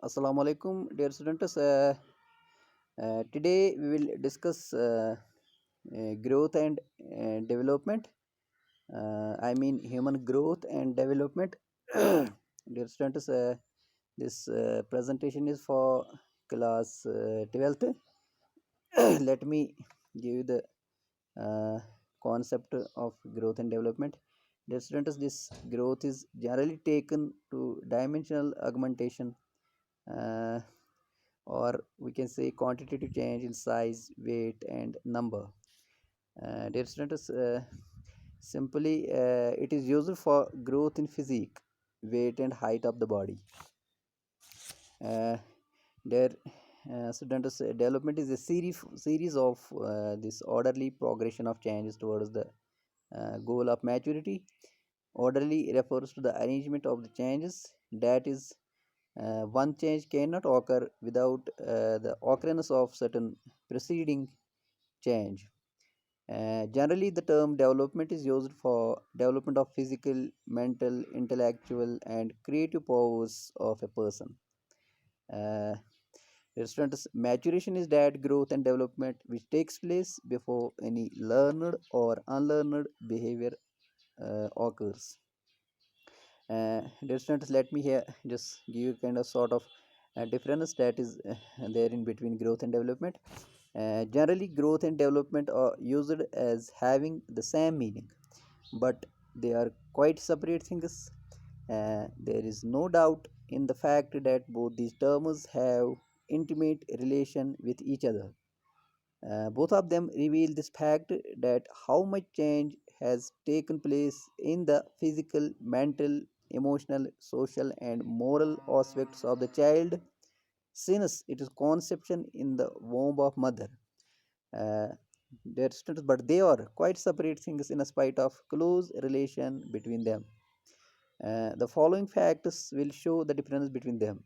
Assalamu alaikum, dear students. Today we will discuss growth and development. I mean human growth and development. Dear students, this presentation is for class 12th. Let me give you the uh, concept of growth and development. Dear students, this growth is generally taken to dimensional augmentation. Uh, or we can say quantitative change in size, weight, and number. Dear students, simply it is used for growth in physique, weight, and height of the body. Uh, their students, development is a series of this orderly progression of changes towards the goal of maturity. Orderly refers to the arrangement of the changes, that is, one change cannot occur without the occurrence of certain preceding change. Generally, the term development is used for development of physical, mental, intellectual, and creative powers of a person. Uh, Students, maturation is that growth and development which takes place before any learned or unlearned behavior occurs. Dear students, let me here just give you kind of sort of difference that is there in between growth and development. Generally, growth and development are used as having the same meaning, but they are quite separate things. There is no doubt in the fact that both these terms have intimate relation with each other. Both of them reveal this fact that how much change has taken place in the physical, mental, emotional, social, and moral aspects of the child since its conception in the womb of mother. Uh, but they are quite separate things in spite of close relation between them. The following facts will show the difference between them.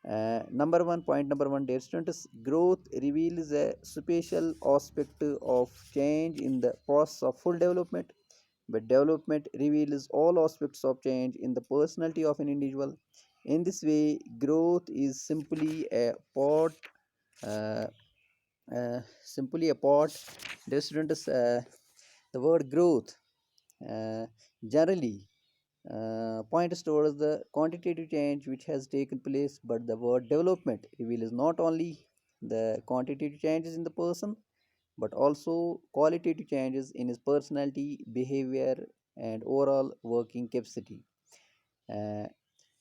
Point number one, dear students, growth reveals a spatial aspect of change in the process of full development, but development reveals all aspects of change in the personality of an individual. In this way, growth is uh, simply a part. Dear students, the word growth uh, generally points towards the quantitative change which has taken place, but the word development reveals not only the quantitative changes in the person but also qualitative changes in his personality, behavior, and overall working capacity. Uh,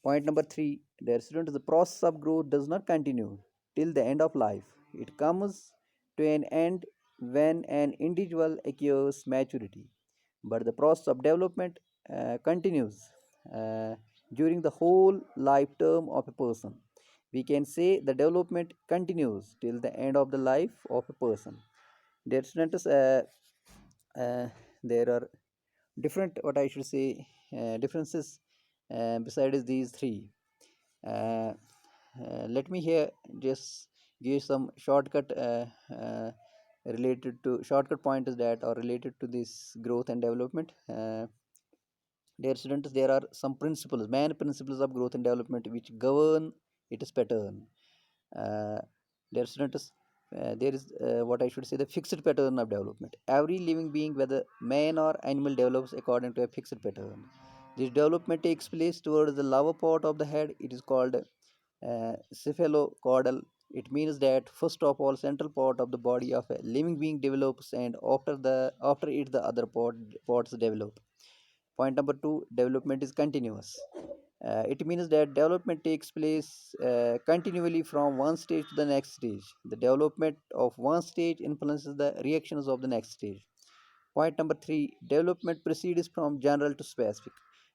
Point number three, the student, the process of growth does not continue till the end of life. It comes to an end when an individual acquires maturity. But the process of development continues uh, during the whole life term of a person. We can say the development continues till the end of the life of a person. Dear students, uh, there are different, what I should say, differences besides these three. Uh, Let me here just give some shortcut pointers that are related to this growth and development. Dear students, there are some main principles of growth and development which govern its pattern. Uh, Dear students, there is what I should say the fixed pattern of development. Every living being, whether man or animal, develops according to a fixed pattern. This development takes place towards the lower part of the head. It is called cephalocaudal. It means that first of all, central part of the body of a living being develops, and after it the other parts develop. Point number two, development is continuous. It means that development takes place continually from one stage to the next stage. The development of one stage influences the reactions of the next stage. Point number three, development proceeds from general to specific.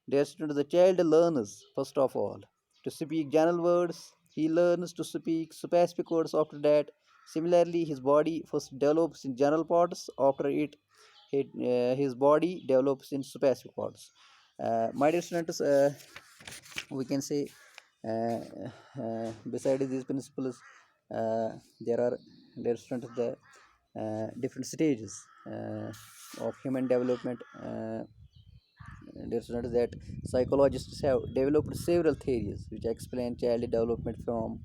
Dear students, the child learns, first of all, to speak general words. He learns to speak specific words after that. Similarly, his body first develops in general parts. After his body develops in specific parts. My dear students, we can say uh, besides these principles, there are students the different stages of human development. dear students, that psychologists have developed several theories which explain child development from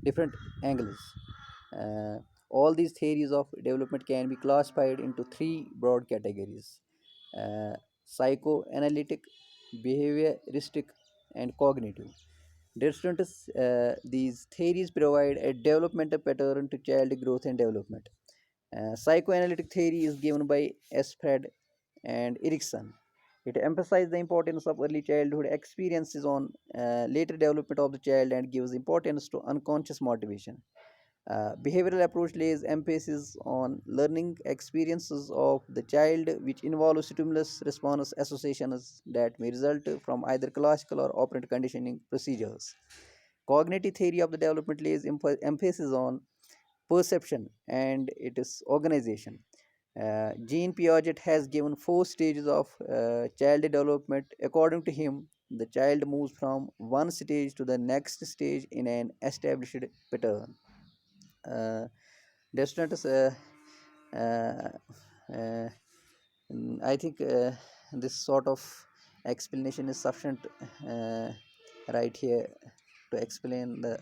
different angles. Uh, all these theories of development can be classified into three broad categories: uh, psychoanalytic, behavioristic, and cognitive. Dear students, these theories provide a developmental pattern to child growth and development. Psychoanalytic theory is given by Sfred and Erikson. It emphasizes the importance of early childhood experiences on later development of the child and gives importance to unconscious motivation. Behavioral approach lays emphasis on learning experiences of the child, which involve stimulus response associations that may result from either classical or operant conditioning procedures. Cognitive theory of the development lays emphasis on perception and it is organization. Jean Piaget has given four stages of child development. According to him, the child moves from one stage to the next stage in an established pattern. Uh, Destinators, uh, uh, I think this sort of explanation is sufficient uh, right here to explain the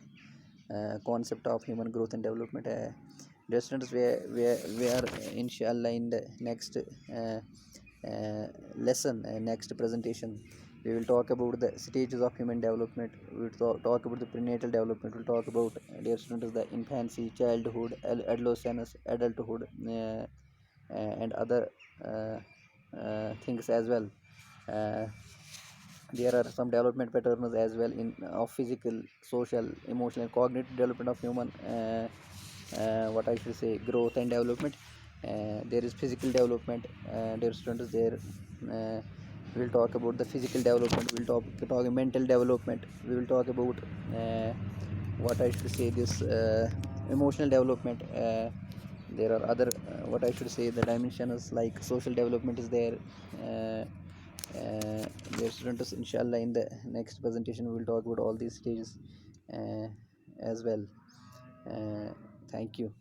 concept of human growth and development. Destinators, we are inshallah in the next lesson, next presentation. We will talk about the stages of human development. We will talk about the prenatal development. We'll talk about, dear students, the infancy, childhood, adolescence, adulthood, and other things as well. Uh, there are some development patterns as well in of physical, social, emotional, and cognitive development of human. What I should say, growth and development. There is physical development. Dear students, there we will talk about the physical development. We will talk mental development. We will talk about what I should say, this emotional development. There are other what I should say, the dimensions like social development is there. Uh, Dear students, inshallah, in the next presentation, we will talk about all these stages uh, as well. Uh, Thank you.